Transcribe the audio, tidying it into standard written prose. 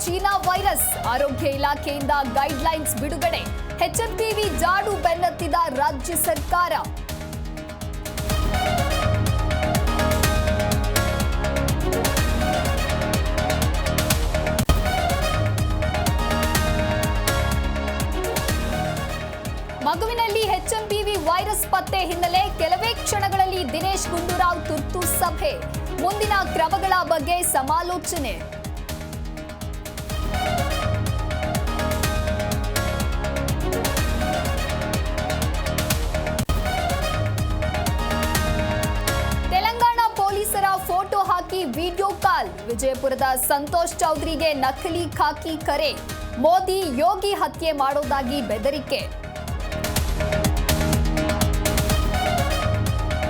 China virus, ಆರೋಗ್ಯ ಇಲಾಖೆಯಿಂದ guidelines ಬಿಡುಗಡೆ. ಎಚ್ಎಂಟಿವಿ ಜಾಡು ಬೆನ್ನತ್ತಿದ ರಾಜ್ಯ ಸರ್ಕಾರ. ಮಗುವಿನಲ್ಲಿ ಎಚ್ಎಂಪಿವಿ ವೈರಸ್ ಪತ್ತೆ ಹಿನ್ನೆಲೆ ಕೆಲವೇ ಕ್ಷಣಗಳಲ್ಲಿ ದಿನೇಶ್ ಗುಂಡೂರಾವ್ ತುರ್ತು ಸಭೆ. ಮುಂದಿನ ಕ್ರಮಗಳ ಬಗ್ಗೆ ಸಮಾಲೋಚನೆ. ತೆಲಂಗಾಣ ಪೊಲೀಸರ ಫೋಟೋ ಹಾಕಿ ವಿಡಿಯೋ ಕಾಲ್. ವಿಜಯಪುರದ ಸಂತೋಷ್ ಚೌಧರಿಗೆ ನಕಲಿ ಖಾಕಿ ಕರೆ. ಮೋದಿ ಯೋಗಿ ಹತ್ಯೆ ಮಾಡೋದಾಗಿ ಬೆದರಿಕೆ.